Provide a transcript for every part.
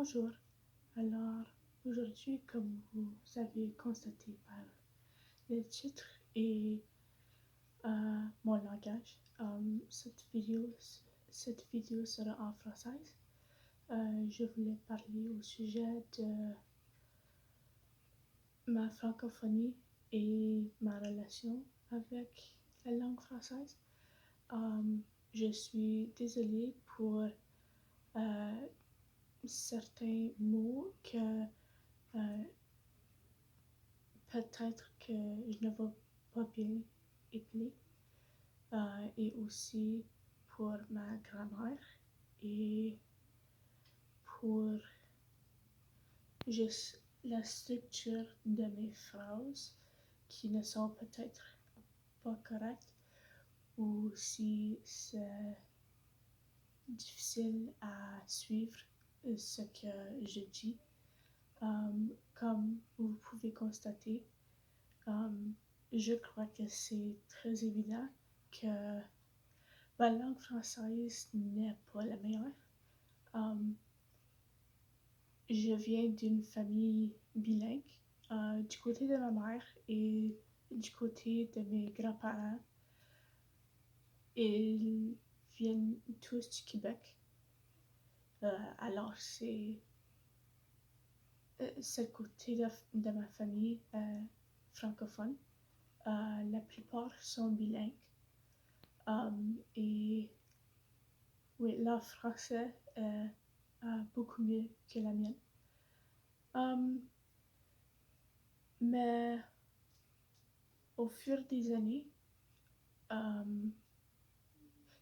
Bonjour. Alors, aujourd'hui, comme vous avez constaté par le titre et mon langage, cette vidéo sera en français. Je voulais parler au sujet de ma francophonie et ma relation avec la langue française. Je suis désolée pour certains mots que peut-être que je ne vais pas bien épeler, et aussi pour ma grammaire et pour juste la structure de mes phrases qui ne sont peut-être pas correctes ou si c'est difficile à suivre ce que je dis. Comme vous pouvez constater, je crois que c'est très évident que la langue française n'est pas la meilleure. Je viens d'une famille bilingue, du côté de ma mère et du côté de mes grands-parents. Ils viennent tous du Québec. Alors c'est ce côté de ma famille francophone. La plupart sont bilingues. Et oui, leur français est beaucoup mieux que la mienne. Mais au fur des années,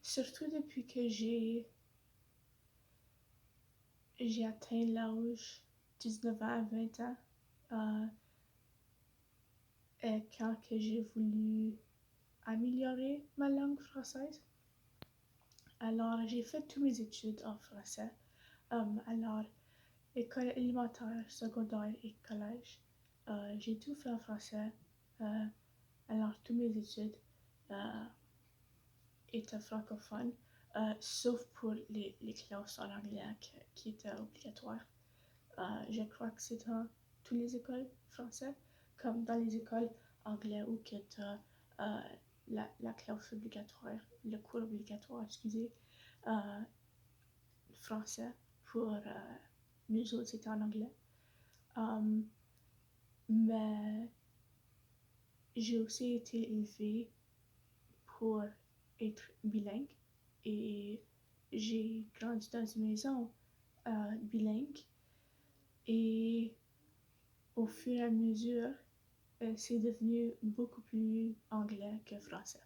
surtout depuis que j'ai atteint l'âge 19 ans à 20 ans, et quand que j'ai voulu améliorer ma langue française, alors j'ai fait toutes mes études en français. Alors, école élémentaire, secondaire et collège, j'ai tout fait en français. Alors, toutes mes études étaient francophones, sauf pour les classes en anglais qui étaient obligatoires. Je crois que c'est dans toutes les écoles françaises, comme dans les écoles anglaises où tu as la classe obligatoire, le cours obligatoire, excusez, français pour nous autres, c'était en anglais. Mais j'ai aussi été élevée pour être bilingue et j'ai grandi dans une maison bilingue et au fur et à mesure, c'est devenu beaucoup plus anglais que français.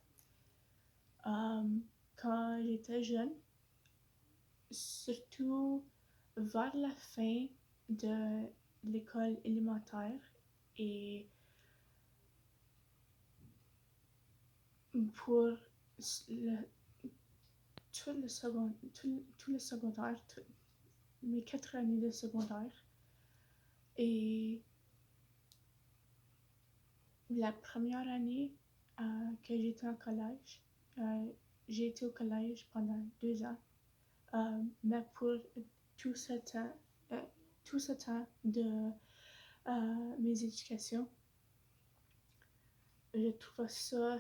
Quand j'étais jeune, surtout vers la fin de l'école élémentaire et pour tout le secondaire, mes 4 années de secondaire et la première année que j'étais en collège, j'ai été au collège pendant 2 ans, mais pour tout ce temps de mes éducations, je trouvais ça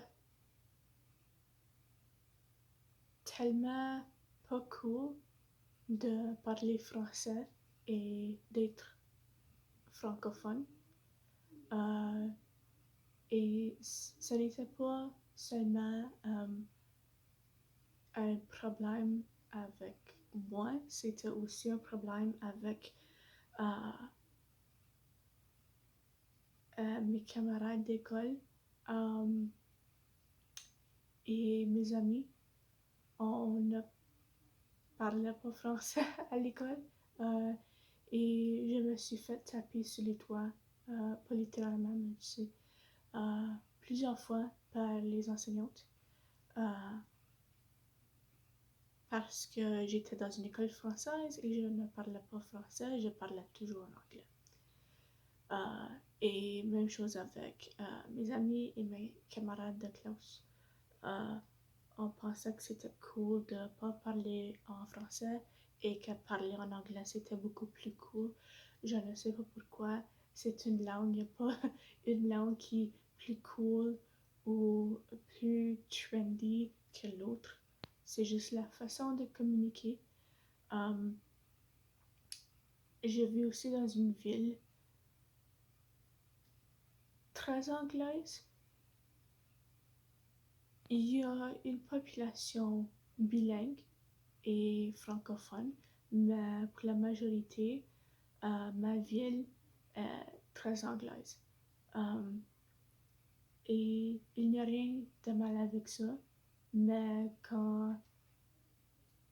tellement pas cool de parler français et d'être francophone. Et ce n'était pas seulement un problème avec moi, c'était aussi un problème avec mes camarades d'école et mes amis. On ne parlait pas français à l'école et je me suis fait taper sur les doigts, pas littéralement, mais tu sais, plusieurs fois par les enseignantes. Parce que j'étais dans une école française et je ne parlais pas français, je parlais toujours en anglais. Et même chose avec mes amis et mes camarades de classe. On pensait que c'était cool de ne pas parler en français et que parler en anglais c'était beaucoup plus cool. Je ne sais pas pourquoi. C'est une langue, il n'y a pas une langue qui est plus cool ou plus trendy que l'autre. C'est juste la façon de communiquer. J'ai vu aussi dans une ville très anglaise, il y a une population bilingue et francophone, mais pour la majorité, ma ville est très anglaise. Et il n'y a rien de mal avec ça, mais quand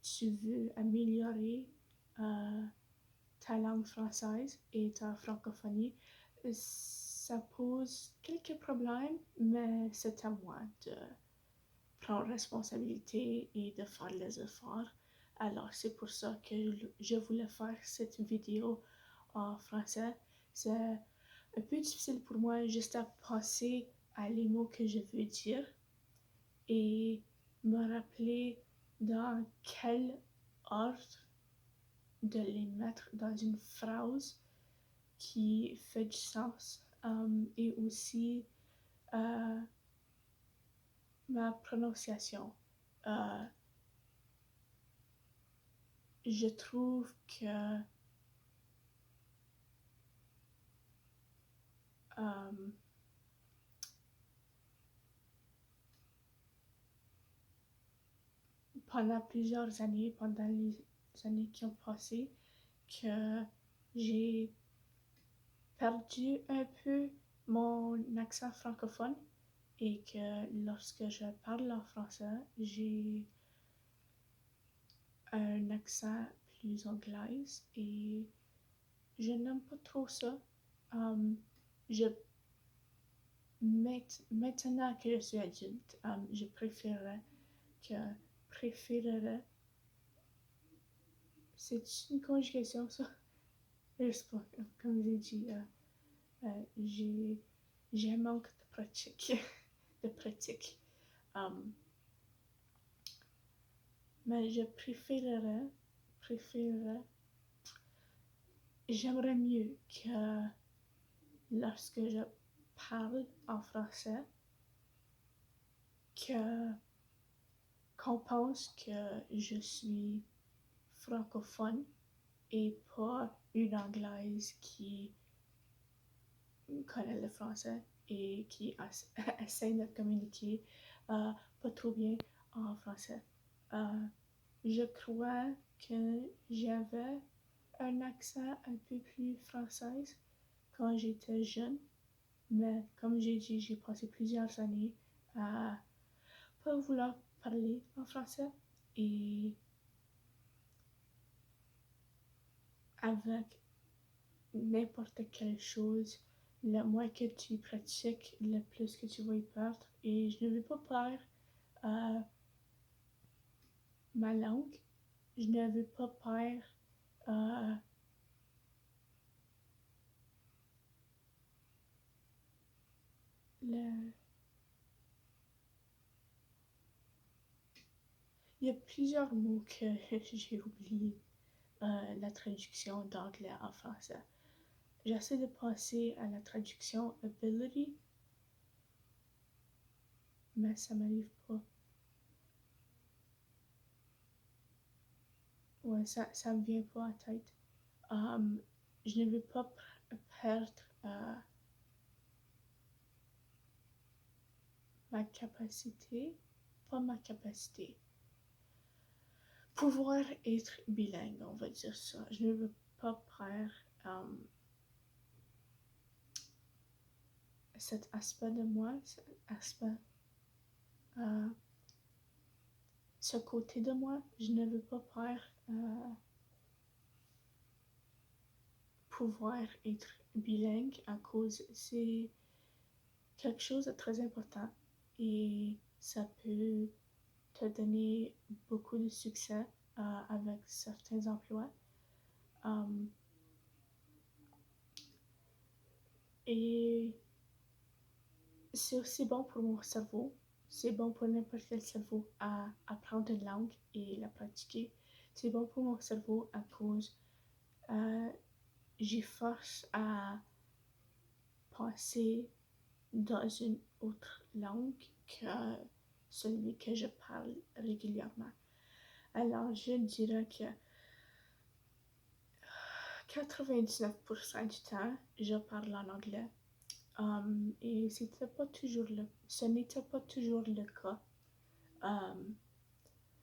tu veux améliorer ta langue française et ta francophonie, ça pose quelques problèmes, mais c'est à moi de prendre responsabilité et de faire les efforts. Alors c'est pour ça que je voulais faire cette vidéo en français. C'est un peu difficile pour moi juste à penser à les mots que je veux dire et me rappeler dans quel ordre de les mettre dans une phrase qui fait du sens, et aussi ma prononciation. Je trouve que pendant plusieurs années, pendant les années qui ont passé, que j'ai perdu un peu mon accent francophone et que lorsque je parle en français, j'ai un accent plus anglais et je n'aime pas trop ça. Je, maintenant que je suis adulte, je préférerais, c'est une conjugation ça? Je sais pas, comme j'ai dit, j'ai un manque de pratique, de pratique. Mais je préférerais, j'aimerais mieux que lorsque je parle en français, qu'on pense que je suis francophone et pas une anglaise qui connaît le français et qui essaie de communiquer pas trop bien en français. Je crois que j'avais un accent un peu plus français quand j'étais jeune, mais comme j'ai dit, j'ai passé plusieurs années à pas vouloir parler en français et avec n'importe quelle chose, le moins que tu pratiques, le plus que tu vas y perdre. Et je ne veux pas perdre ma langue, je ne veux pas perdre le... Il y a plusieurs mots que j'ai oubliés, la traduction d'anglais en français. J'essaie de passer à la traduction ability, mais ça m'arrive pas. Ouais, ça me vient pas à tête. Je ne veux pas perdre ma capacité, pas ma capacité, pouvoir être bilingue, on va dire ça. Je ne veux pas perdre cet aspect de moi, cet aspect, ce côté de moi. Je ne veux pas perdre pouvoir être bilingue à cause c'est quelque chose de très important et ça peut te donner beaucoup de succès avec certains emplois. Et c'est aussi bon pour mon cerveau. C'est bon pour n'importe quel cerveau à apprendre une langue et la pratiquer. c'est bon pour mon cerveau à cause j'y force à penser dans une autre langue que celui que je parle régulièrement. Alors, je dirais que 99% du temps, je parle en anglais. Et ce n'était pas toujours le cas.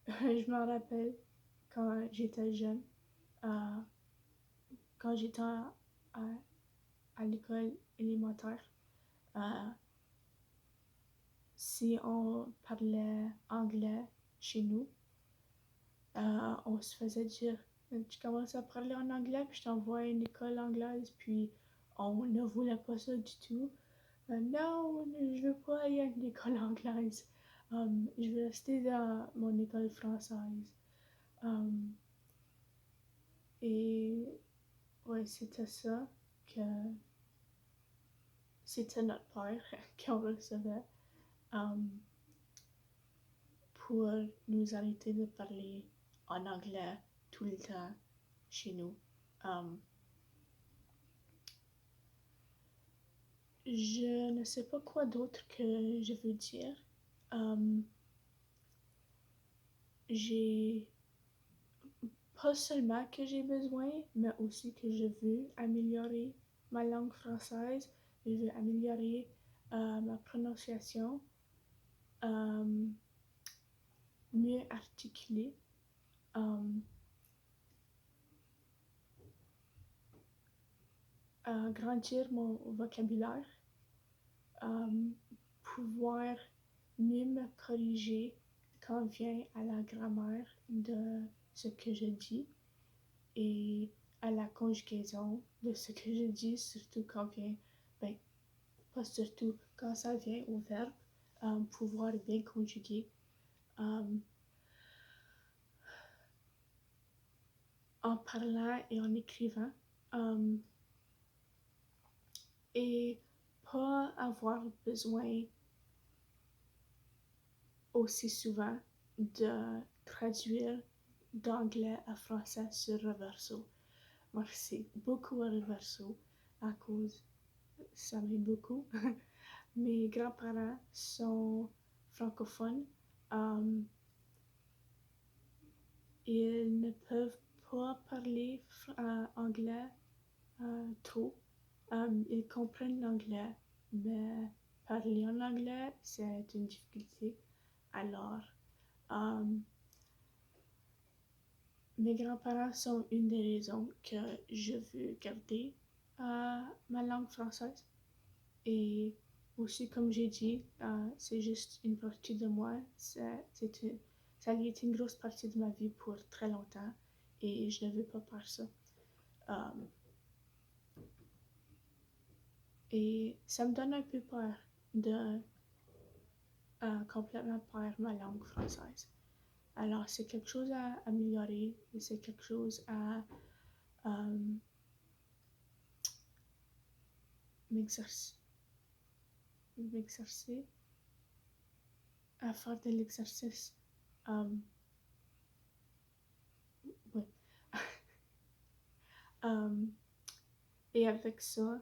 Je me rappelle quand j'étais jeune, quand j'étais à l'école élémentaire, si on parlait anglais chez nous, on se faisait dire tu commences à parler en anglais, puis je t'envoie à une école anglaise, puis on ne voulait pas ça du tout. Non, je veux pas aller à une école anglaise. Je veux rester dans mon école française. Et ouais, c'était ça que c'était notre père qu'on recevait pour nous arrêter de parler en anglais tout le temps chez nous. Je ne sais pas quoi d'autre que je veux dire. J'ai pas seulement que j'ai besoin, mais aussi que je veux améliorer ma langue française. Je veux améliorer ma prononciation, mieux articuler, grandir mon vocabulaire, pouvoir mieux me corriger quand vient à la grammaire de ce que je dis et à la conjugaison de ce que je dis, surtout quand vient, pas surtout quand ça vient au verbe, pouvoir bien conjuguer. En parlant et en écrivant. Et pas avoir besoin aussi souvent de traduire d'anglais à français sur Reverso. Merci beaucoup à Reverso à cause, ça m'aide beaucoup. Mes grands-parents sont francophones. Ils ne peuvent pas parler anglais trop. Ils comprennent l'anglais, mais parler en anglais, c'est une difficulté. Alors, mes grands-parents sont une des raisons que je veux garder ma langue française. Et aussi, comme j'ai dit, c'est juste une partie de moi. Ça a été une grosse partie de ma vie pour très longtemps et je ne veux pas perdre ça. Et ça me donne un peu peur de complètement perdre ma langue française. Alors, c'est quelque chose à améliorer et c'est quelque chose à m'exercer, à faire de l'exercice. Oui. Et avec ça,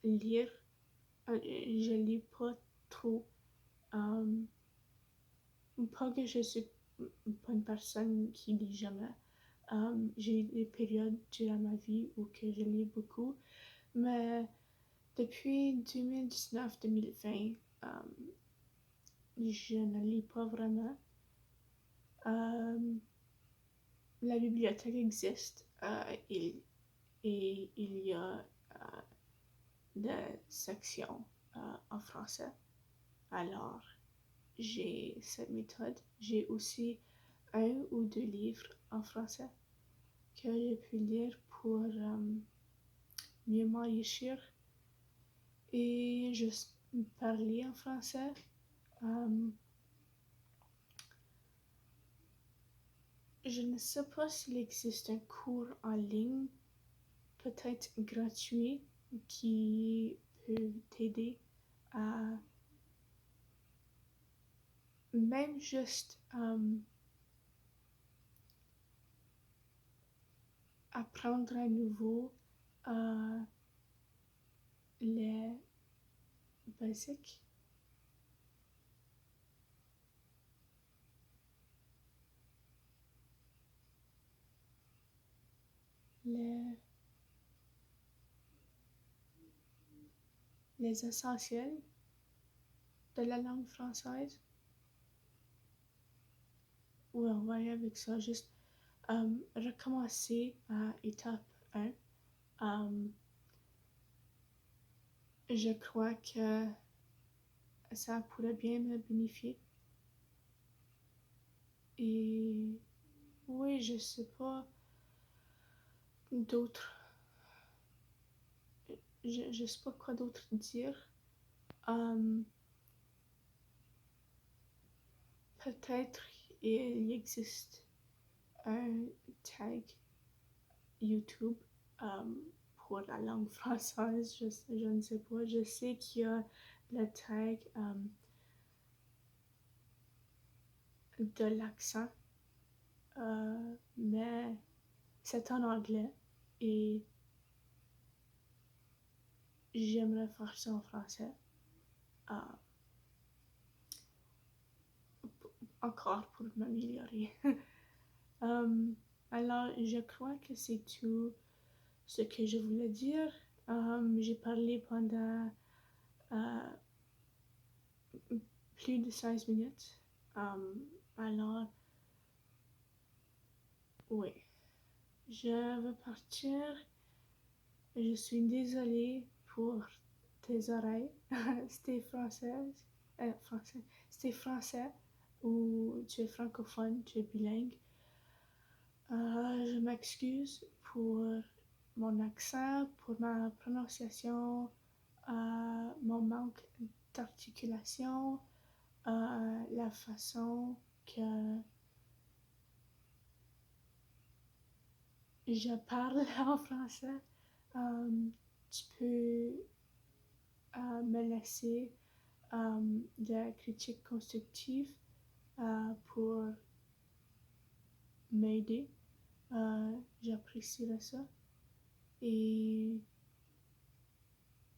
lire, je lis pas trop. Pas que je suis pas une personne qui lit jamais. J'ai eu des périodes durant ma vie où que je lis beaucoup, mais depuis 2019-2020, je ne lis pas vraiment. La bibliothèque existe et il y a des sections en français. Alors, j'ai cette méthode. J'ai aussi 1 ou 2 livres en français que j'ai pu lire pour mieux m'enrichir et juste parler en français. Je ne sais pas s'il existe un cours en ligne, peut-être gratuit, qui peut t'aider à même juste apprendre à nouveau les basiques. Les essentiels de la langue française. Ouais, on va aller avec ça. Juste recommencer à étape 1. Je crois que ça pourrait bien me bénéficier. Et oui, je sais pas d'autres. Je sais pas quoi d'autre dire. Peut-être il existe un tag YouTube pour la langue française, je ne sais pas. Je sais qu'il y a le tag de l'accent, mais c'est en anglais et j'aimerais faire ça en français. Encore pour m'améliorer. Alors, je crois que c'est tout ce que je voulais dire. J'ai parlé pendant plus de 16 minutes. Alors, oui, je veux partir. Je suis désolée pour tes oreilles. C'était française, français. C'était français ou tu es francophone, tu es bilingue. Je m'excuse pour mon accent, pour ma prononciation, mon manque d'articulation, la façon que je parle en français. Tu peux me laisser des critiques constructives pour m'aider. J'apprécierais ça. Et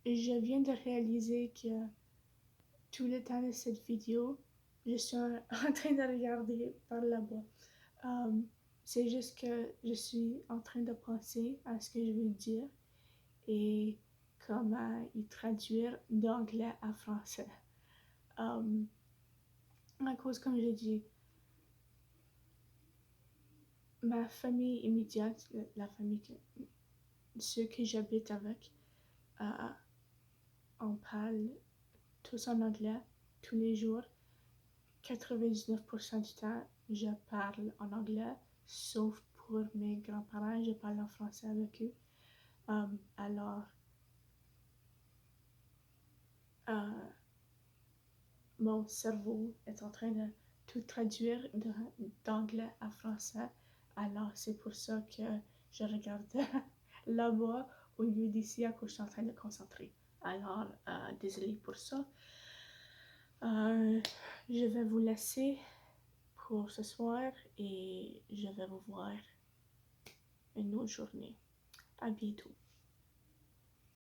je viens de réaliser que tout le temps de cette vidéo, je suis en train de regarder par là-bas. C'est juste que je suis en train de penser à ce que je veux dire et comment y traduire d'anglais à français. À cause, comme je dis, ma famille immédiate, la famille ceux que j'habite avec, on parle tous en anglais tous les jours. 99% du temps, je parle en anglais, sauf pour mes grands-parents, je parle en français avec eux. Alors, mon cerveau est en train de tout traduire d'anglais à français. Alors, c'est pour ça que je regarde là-bas au lieu d'ici à cause je suis en train de me concentrer. Alors, désolée pour ça. Je vais vous laisser pour ce soir et je vais vous voir une autre journée. À bientôt.